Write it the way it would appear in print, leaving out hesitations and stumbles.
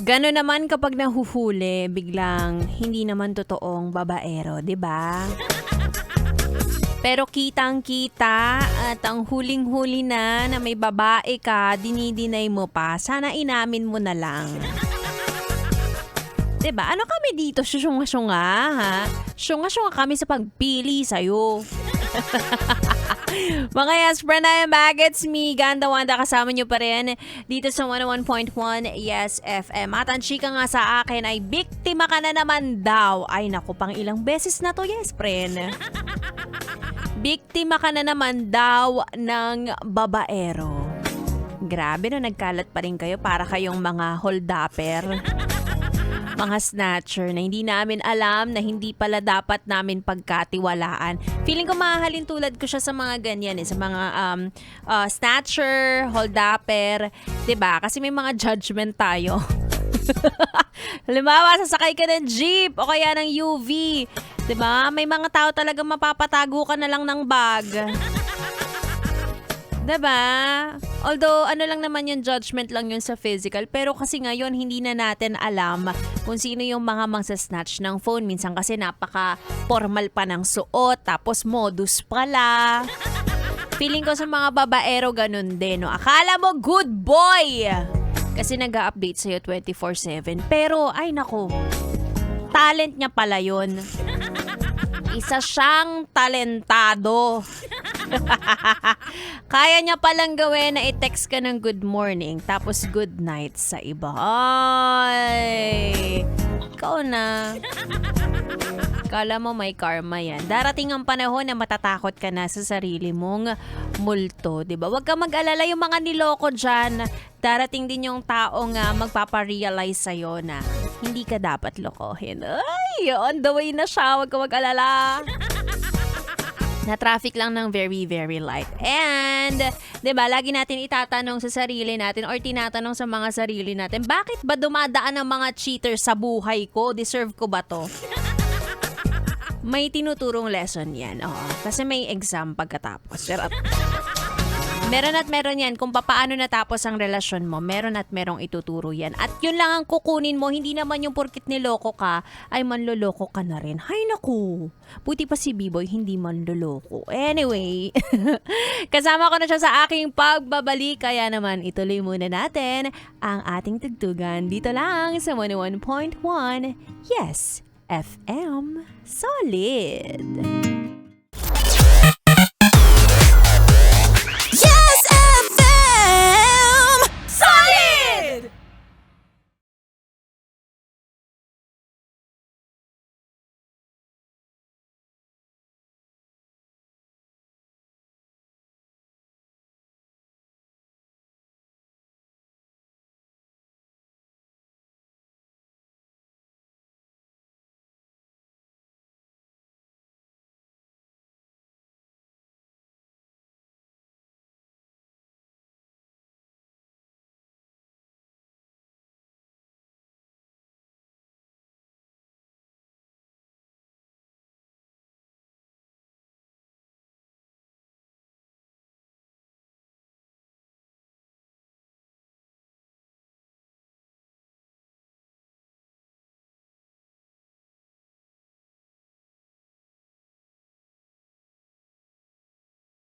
Gano'n naman kapag nahuhuli, biglang hindi naman totoong babaero, 'di ba? Pero kitang-kita at ang huling-huli na may babae ka, dinidinay mo pa, sana inamin mo na lang. 'Di ba? Ano kami dito, syunga-syunga, ha? Syunga-syunga kami sa pagpili sa'yo. Mga yes, Pranay Bagets, me, Ganda Wanda, kasama nyo pa rin dito sa 101.1 Yes FM. At ang chika nga sa akin ay biktima ka na naman daw. Ay naku, pang ilang beses na to, yes, friend. Biktima ka na naman daw ng babaero. Grabe no, nagkalat pa rin kayo para kayong mga holdapper. Mga snatcher na hindi namin alam na hindi pala dapat namin pagkatiwalaan. Feeling ko mahalin tulad ko siya sa mga ganyan sa mga snatcher, holdapper, 'di ba? Kasi may mga judgment tayo. Halimbawa, sasakay ka ng jeep o kaya ng UV, 'di ba? May mga tao talaga mapapatago ka na lang ng bag. 'Di ba? Although ano lang naman yung judgment lang yun sa physical, pero kasi ngayon hindi na natin alam kung sino yung mga mangsasnatch ng phone. Minsan kasi napaka-formal pa ng suot, tapos modus pala. Feeling ko sa mga babaero ganun din, no? Akala mo good boy! Kasi nag-a-update sa'yo 24/7. Pero ay nako, talent niya pala yun. Isa siyang talentado. Kaya niya palang gawin na i-text ka ng good morning tapos good night sa iba. Ay, ikaw na. Kala mo may karma yan. Darating ang panahon na matatakot ka na sa sarili mong multo, diba? Huwag ka mag-alala yung mga niloko dyan. Darating din yung taong magpaparealize sa'yo na hindi ka dapat lokohin. Ay, on the way na siya. Huwag ka mag-alala. Na-traffic lang ng very, very light. And, 'di ba, lagi natin itatanong sa sarili natin or tinatanong sa mga sarili natin, bakit ba dumadaan ang mga cheaters sa buhay ko? Deserve ko ba 'to? May tinuturong lesson 'yan. Oo, kasi may exam pagkatapos. Pero meron at meron yan. Kung paano natapos ang relasyon mo, meron at merong ituturo yan. At yun lang ang kukunin mo. Hindi naman yung porkit niloko ka, ay manloloko ka na rin. Hay naku. Buti pa si B-Boy, hindi manloloko. Anyway, kasama ko na siya sa aking pagbabalik. Kaya naman, ituloy muna natin ang ating tugtugan dito lang sa 101.1 Yes FM. Solid.